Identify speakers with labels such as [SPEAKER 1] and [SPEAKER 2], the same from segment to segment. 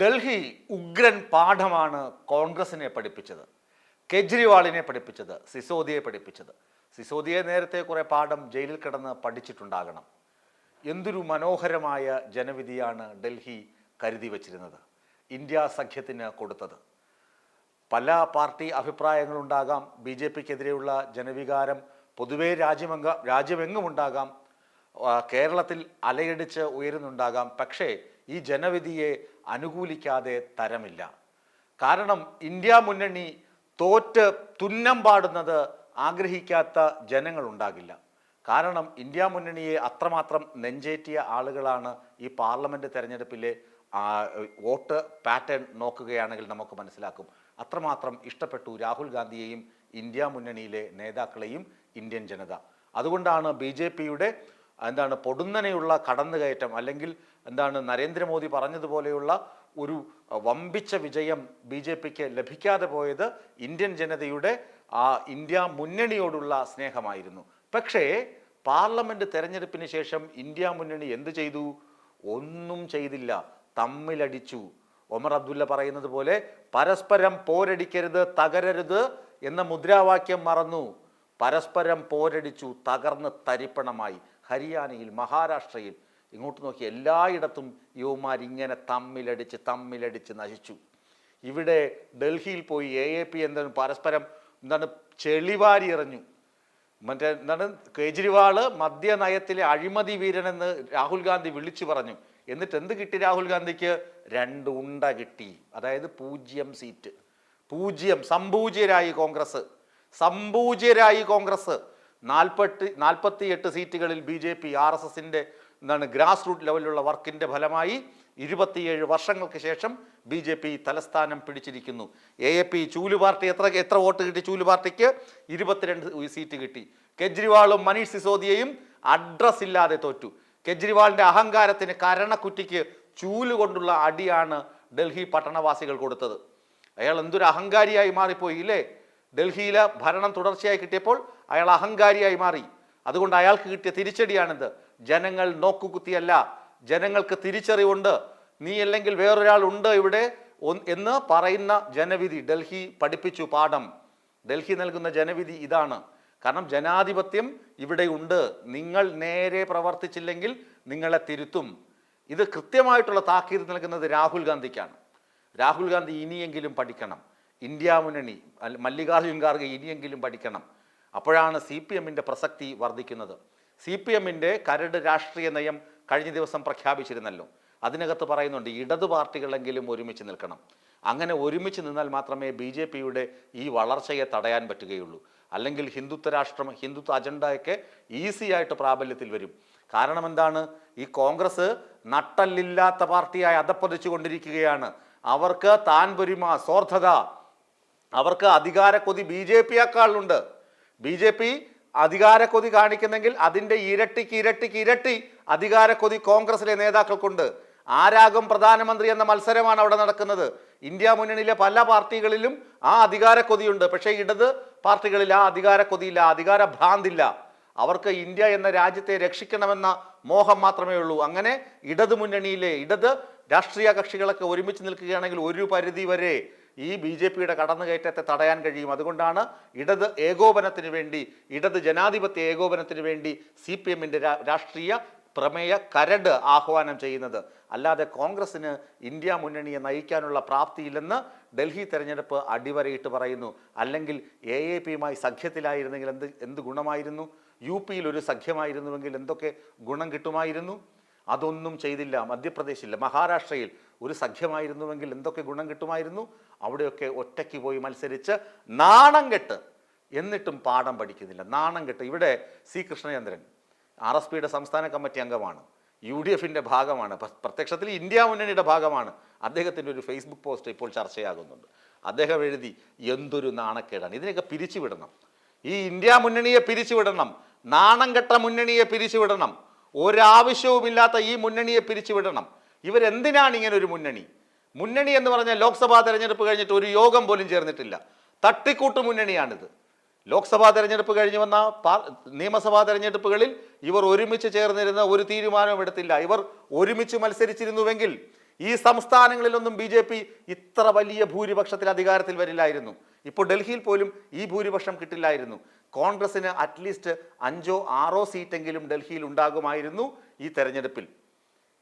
[SPEAKER 1] ഡൽഹി ഉഗ്രൻ പാഠമാണ് കോൺഗ്രസിനെ പഠിപ്പിച്ചത്, കേജ്രിവാളിനെ പഠിപ്പിച്ചത്, സിസോദിയെ പഠിപ്പിച്ചത്. സിസോദിയെ നേരത്തെ കുറെ പാഠം ജയിലിൽ കിടന്ന് പഠിച്ചിട്ടുണ്ടാകണം. എന്തൊരു മനോഹരമായ ജനവിധിയാണ് ഡൽഹി കരുതി വച്ചിരുന്നത്, ഇന്ത്യ സഖ്യത്തിന് കൊടുത്തത്. പല പാർട്ടി അഭിപ്രായങ്ങളുണ്ടാകാം, ബി ജെ പിക്കെതിരെയുള്ള ജനവികാരം പൊതുവേ രാജ്യമെങ്ങുമുണ്ടാകാം, കേരളത്തിൽ അലയടിച്ച് ഉയരുന്നുണ്ടാകാം. പക്ഷേ ഈ ജനവിധിയെ അനുകൂലിക്കാതെ തരമില്ല. കാരണം ഇന്ത്യ മുന്നണി തോറ്റ് തുന്നം പാടുന്നത് ആഗ്രഹിക്കാത്ത ജനങ്ങളുണ്ടാകില്ല. കാരണം ഇന്ത്യ മുന്നണിയെ അത്രമാത്രം നെഞ്ചേറ്റിയ ആളുകളാണ് ഈ പാർലമെൻറ്റ് തെരഞ്ഞെടുപ്പിലെ വോട്ട് പാറ്റേൺ നോക്കുകയാണെങ്കിൽ നമുക്ക് മനസ്സിലാക്കും. അത്രമാത്രം ഇഷ്ടപ്പെട്ടു രാഹുൽ ഗാന്ധിയെയും ഇന്ത്യ മുന്നണിയിലെ നേതാക്കളെയും ഇന്ത്യൻ ജനത. അതുകൊണ്ടാണ് ബി ജെ പിയുടെ പൊടുന്നനെയുള്ള കടന്നുകയറ്റം, അല്ലെങ്കിൽ നരേന്ദ്രമോദി പറഞ്ഞതുപോലെയുള്ള ഒരു വമ്പിച്ച വിജയം ബി ജെ പിക്ക് ലഭിക്കാതെ പോയത് ഇന്ത്യൻ ജനതയുടെ ഇന്ത്യ മുന്നണിയോടുള്ള സ്നേഹമായിരുന്നു. പക്ഷേ പാർലമെൻറ്റ് തെരഞ്ഞെടുപ്പിന് ശേഷം ഇന്ത്യ മുന്നണി എന്ത് ചെയ്തു? ഒന്നും ചെയ്തില്ല, തമ്മിലടിച്ചു. ഒമർ അബ്ദുല്ല പറയുന്നത് പോലെ പരസ്പരം പോരടിക്കരുത്, തകരരുത് എന്ന മുദ്രാവാക്യം മറന്നു. പരസ്പരം പോരടിച്ചു, തകർന്ന് തരിപ്പണമായി. ഹരിയാനയിൽ, മഹാരാഷ്ട്രയിൽ, ഇങ്ങോട്ട് നോക്കി എല്ലായിടത്തും യുവമാരിങ്ങനെ തമ്മിലടിച്ച് നശിച്ചു. ഇവിടെ ഡൽഹിയിൽ പോയി AAP പരസ്പരം ചെളിവാരി എറിഞ്ഞു. കേജ്രിവാള് മദ്യനയത്തിലെ അഴിമതി വീരനെന്ന് രാഹുൽ ഗാന്ധി വിളിച്ചു പറഞ്ഞു. എന്നിട്ട് എന്ത് കിട്ടി? രാഹുൽ ഗാന്ധിക്ക് 2 ഉണ്ട കിട്ടി, അതായത് 0 സീറ്റ്. 0 സംപൂജ്യരായി കോൺഗ്രസ്. 48 സീറ്റുകളിൽ BJP RSSന്റെ ഗ്രാസ് റൂട്ട് ലെവലിലുള്ള വർക്കിന്റെ ഫലമായി 27 വർഷങ്ങൾക്ക് ശേഷം BJP തലസ്ഥാനം പിടിച്ചിരിക്കുന്നു. AAP ചൂലു പാർട്ടി എത്ര വോട്ട് കിട്ടി? ചൂലു പാർട്ടിക്ക് 22 സീറ്റ് കിട്ടി. കേജ്രിവാളും മനീഷ് സിസോദിയയും അഡ്രസ് ഇല്ലാതെ തോറ്റു. കേജ്രിവാളിന്റെ അഹങ്കാരത്തിന് കരണക്കുറ്റിക്ക് ചൂല് കൊണ്ടുള്ള അടിയാണ് ഡൽഹി പട്ടണവാസികൾ കൊടുത്തത്. അയാൾ എന്തൊരു അഹങ്കാരിയായി മാറിപ്പോയി ഇല്ലേ? ഡൽഹിയിലെ ഭരണം തുടർച്ചയായി കിട്ടിയപ്പോൾ അയാൾ അഹങ്കാരിയായി മാറി. അതുകൊണ്ട് അയാൾക്ക് കിട്ടിയ തിരിച്ചടിയാണിത്. ജനങ്ങൾ നോക്കുകുത്തിയല്ല, ജനങ്ങൾക്ക് തിരിച്ചറിവുണ്ട്. നീ അല്ലെങ്കിൽ വേറൊരാൾ ഉണ്ട് ഇവിടെ എന്ന് പറയുന്ന ജനവിധി ഡൽഹി പഠിപ്പിച്ചു പാഠം. ഡൽഹി നൽകുന്ന ജനവിധി ഇതാണ്. കാരണം ജനാധിപത്യം ഇവിടെ ഉണ്ട്. നിങ്ങൾ നേരെ പ്രവർത്തിച്ചില്ലെങ്കിൽ നിങ്ങളെ തിരുത്തും. ഇത് കൃത്യമായിട്ടുള്ള താക്കീത് നൽകുന്നത് രാഹുൽ ഗാന്ധിക്കാണ്. രാഹുൽ ഗാന്ധി ഇനിയെങ്കിലും പഠിക്കണം. ഇന്ത്യ മുന്നണി, മല്ലികാർജുൻ ഖാർഗെ ഇനിയെങ്കിലും പഠിക്കണം. അപ്പോഴാണ് CPMന്റെ പ്രസക്തി വർദ്ധിക്കുന്നത്. CPMന്റെ കരട് രാഷ്ട്രീയ നയം കഴിഞ്ഞ ദിവസം പ്രഖ്യാപിച്ചിരുന്നല്ലോ. അതിനകത്ത് പറയുന്നുണ്ട് ഇടതു പാർട്ടികളെങ്കിലും ഒരുമിച്ച് നിൽക്കണം. അങ്ങനെ ഒരുമിച്ച് നിന്നാൽ മാത്രമേ BJPയുടെ ഈ വളർച്ചയെ തടയാൻ പറ്റുകയുള്ളൂ. അല്ലെങ്കിൽ ഹിന്ദുത്വ അജണ്ടയൊക്കെ ഈസി ആയിട്ട് പ്രാബല്യത്തിൽ വരും. കാരണം എന്താണ്? ഈ കോൺഗ്രസ് നട്ടല്ലില്ലാത്ത പാർട്ടിയായി അധപ്പതിച്ചു കൊണ്ടിരിക്കുകയാണ്. അവർക്ക് താൻപൊരിമ, സ്വാർത്ഥത, അവർക്ക് അധികാരക്കൊതി BJPയേക്കാളുണ്ട്. BJP അധികാരക്കൊതി കാണിക്കുന്നെങ്കിൽ അതിൻ്റെ ഇരട്ടിക്ക് അധികാരക്കൊതി കോൺഗ്രസിലെ നേതാക്കൾക്കുണ്ട്. ആരാകും പ്രധാനമന്ത്രി എന്ന മത്സരമാണ് അവിടെ നടക്കുന്നത്. ഇന്ത്യ മുന്നണിയിലെ പല പാർട്ടികളിലും ആ അധികാരക്കൊതിയുണ്ട്. പക്ഷേ ഇടത് പാർട്ടികളിൽ ആ അധികാരക്കൊതിയില്ല, അധികാരഭ്രാന്തില്ല. അവർക്ക് ഇന്ത്യ എന്ന രാജ്യത്തെ രക്ഷിക്കണമെന്ന മോഹം മാത്രമേ ഉള്ളൂ. അങ്ങനെ ഇടത് മുന്നണിയിലെ ഇടത് രാഷ്ട്രീയ കക്ഷികളൊക്കെ ഒരുമിച്ച് നിൽക്കുകയാണെങ്കിൽ ഒരു പരിധി വരെ ഈ BJPയുടെ കടന്നുകയറ്റത്തെ തടയാൻ കഴിയും. അതുകൊണ്ടാണ് ഇടത് ഏകോപനത്തിന് വേണ്ടി, ഇടത് ജനാധിപത്യ ഏകോപനത്തിന് വേണ്ടി CPMന്റെ രാഷ്ട്രീയ പ്രമേയ കരട് ആഹ്വാനം ചെയ്യുന്നത്. അല്ലാതെ കോൺഗ്രസിന് ഇന്ത്യ മുന്നണിയെ നയിക്കാനുള്ള പ്രാപ്തിയില്ലെന്ന് ഡൽഹി തെരഞ്ഞെടുപ്പ് അടിവരയിട്ട് പറയുന്നു. അല്ലെങ്കിൽ AAPയുമായി സഖ്യത്തിലായിരുന്നെങ്കിൽ എന്ത് ഗുണമായിരുന്നു? UPയിൽ ഒരു സഖ്യമായിരുന്നുവെങ്കിൽ എന്തൊക്കെ ഗുണം കിട്ടുമായിരുന്നു? അതൊന്നും ചെയ്തില്ല. മധ്യപ്രദേശിൽ, മഹാരാഷ്ട്രയിൽ ഒരു സഖ്യമായിരുന്നുവെങ്കിൽ എന്തൊക്കെ ഗുണം കിട്ടുമായിരുന്നു? അവിടെയൊക്കെ ഒറ്റയ്ക്ക് പോയി മത്സരിച്ച് നാണം കെട്ട്, എന്നിട്ടും പാഠം പഠിക്കുന്നില്ല. നാണം കെട്ട്. ഇവിടെ C കൃഷ്ണചന്ദ്രൻ RSPയുടെ സംസ്ഥാന കമ്മിറ്റി അംഗമാണ്, UDFന്റെ ഭാഗമാണ്, പ്രത്യക്ഷത്തിൽ ഇന്ത്യ മുന്നണിയുടെ ഭാഗമാണ്. അദ്ദേഹത്തിൻ്റെ ഒരു ഫേസ്ബുക്ക് പോസ്റ്റ് ഇപ്പോൾ ചർച്ചയാകുന്നുണ്ട്. അദ്ദേഹം എഴുതി, എന്തൊരു നാണക്കേടാണ്, ഇതിനെയൊക്കെ പിരിച്ചുവിടണം. ഈ ഇന്ത്യ മുന്നണിയെ പിരിച്ചുവിടണം. നാണം കെട്ട മുന്നണിയെ പിരിച്ചുവിടണം. ഒരാവശ്യവുമില്ലാത്ത ഈ മുന്നണിയെ പിരിച്ചുവിടണം. ഇവരെന്തിനാണ് ഇങ്ങനെ ഒരു മുന്നണി എന്ന് പറഞ്ഞാൽ ലോക്സഭാ തെരഞ്ഞെടുപ്പ് കഴിഞ്ഞിട്ട് ഒരു യോഗം പോലും ചേർന്നിട്ടില്ല. തട്ടിക്കൂട്ട് മുന്നണിയാണിത്. ലോക്സഭാ തെരഞ്ഞെടുപ്പ് കഴിഞ്ഞ് വന്ന നിയമസഭാ തെരഞ്ഞെടുപ്പുകളിൽ ഇവർ ഒരുമിച്ച് ചേർന്നിരുന്ന ഒരു തീരുമാനവും എടുത്തില്ല. ഇവർ ഒരുമിച്ച് മത്സരിച്ചിരുന്നുവെങ്കിൽ ഈ സംസ്ഥാനങ്ങളിലൊന്നും BJP ഇത്ര വലിയ ഭൂരിപക്ഷത്തിൽ അധികാരത്തിൽ വരില്ലായിരുന്നു. ഇപ്പോൾ ഡൽഹിയിൽ പോലും ഈ ഭൂരിപക്ഷം കിട്ടില്ലായിരുന്നു. കോൺഗ്രസിന് അറ്റ്ലീസ്റ്റ് 5 or 6 സീറ്റെങ്കിലും ഡൽഹിയിൽ ഉണ്ടാകുമായിരുന്നു ഈ തെരഞ്ഞെടുപ്പിൽ.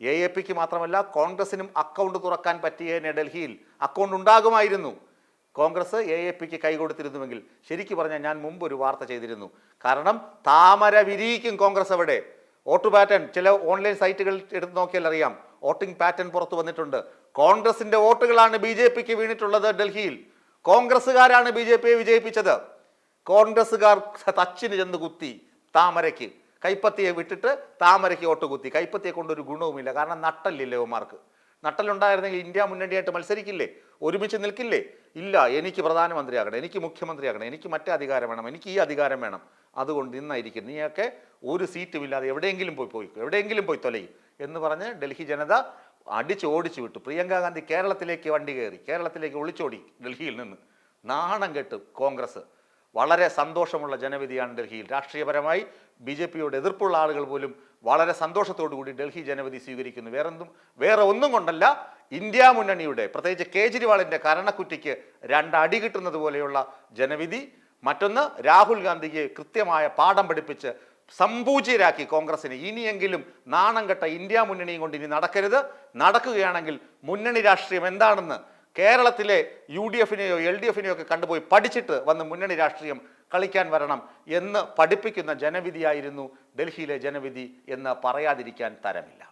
[SPEAKER 1] AAPക്ക് മാത്രമല്ല കോൺഗ്രസിനും അക്കൗണ്ട് തുറക്കാൻ പറ്റിയതിനെ ഡൽഹിയിൽ അക്കൗണ്ട് ഉണ്ടാകുമായിരുന്നു. കോൺഗ്രസ് AAPക്ക് കൈകൊടുത്തിരുന്നുവെങ്കിൽ. ശരിക്കും പറഞ്ഞാൽ ഞാൻ മുമ്പ് ഒരു വാർത്ത ചെയ്തിരുന്നു. കാരണം താമര വിരിയിക്കും കോൺഗ്രസ് അവിടെ. വോട്ട് പാറ്റേൺ ചില ഓൺലൈൻ സൈറ്റുകൾ എടുത്ത് നോക്കിയാൽ അറിയാം. വോട്ടിംഗ് പാറ്റേൺ പുറത്തു വന്നിട്ടുണ്ട്. കോൺഗ്രസിന്റെ വോട്ടുകളാണ് BJPക്ക് വീണിട്ടുള്ളത് ഡൽഹിയിൽ. കോൺഗ്രസ്സുകാരാണ് BJPയെ വിജയിപ്പിച്ചത്. കോൺഗ്രസ്സുകാർ തച്ചിന് ചെന്ന് കുത്തി താമരയ്ക്ക്. കൈപ്പത്തിയെ വിട്ടിട്ട് താമരയ്ക്ക് വോട്ട് കുത്തി. കൈപ്പത്തിയെ കൊണ്ടൊരു ഗുണവുമില്ല. കാരണം നട്ടല്ലില്ലേ ഒമാർക്ക്. നട്ടലുണ്ടായിരുന്നെങ്കിൽ ഇന്ത്യ മുന്നണിയായിട്ട് മത്സരിക്കില്ലേ? ഒരുമിച്ച് നിൽക്കില്ലേ? ഇല്ല, എനിക്ക് പ്രധാനമന്ത്രിയാകണം, എനിക്ക് മുഖ്യമന്ത്രിയാകണം, എനിക്ക് മറ്റേ അധികാരം വേണം, എനിക്ക് ഈ അധികാരം വേണം, അതുകൊണ്ട് ഇന്നായിരിക്കും നീയൊക്കെ ഒരു സീറ്റും ഇല്ലാതെ എവിടെയെങ്കിലും പോയി തൊലയും എന്ന് പറഞ്ഞ് ഡൽഹി ജനത ഓടിച്ചു വിട്ടു. പ്രിയങ്ക ഗാന്ധി കേരളത്തിലേക്ക് വണ്ടി കയറി, കേരളത്തിലേക്ക് ഒളിച്ചോടി ഡൽഹിയിൽ നിന്ന്. നാണം കെട്ട് കോൺഗ്രസ്. വളരെ സന്തോഷമുള്ള ജനവിധിയാണ് ഡൽഹിയിൽ. രാഷ്ട്രീയപരമായി BJPയോട് എതിർപ്പുള്ള ആളുകൾ പോലും വളരെ സന്തോഷത്തോടു കൂടി ഡൽഹി ജനവിധി സ്വീകരിക്കുന്നു. വേറെ ഒന്നും കൊണ്ടല്ല, ഇന്ത്യ മുന്നണിയുടെ പ്രത്യേകിച്ച് കേജ്രിവാളിന്റെ കരണക്കുറ്റിക്ക് 2 അടി കിട്ടുന്നത് പോലെയുള്ള ജനവിധി. മറ്റൊന്ന്, രാഹുൽ ഗാന്ധിക്ക് കൃത്യമായ പാഠം പഠിപ്പിച്ച് സംപൂജ്യരാക്കി കോൺഗ്രസിനെ. ഇനിയെങ്കിലും നാണം കെട്ട ഇന്ത്യ മുന്നണിയും കൊണ്ട് ഇനി നടക്കരുത്. നടക്കുകയാണെങ്കിൽ മുന്നണി രാഷ്ട്രീയം എന്താണെന്ന് കേരളത്തിലെ UDFനെയോ LDFനെയോ ഒക്കെ കണ്ടുപോയി പഠിച്ചിട്ട് വന്ന് മുന്നണി രാഷ്ട്രീയം കളിക്കാൻ വരണം എന്ന് പഠിപ്പിക്കുന്ന ജനവിധിയായിരുന്നു ഡൽഹിയിലെ ജനവിധി എന്ന് പറയാതിരിക്കാൻ തരമില്ല.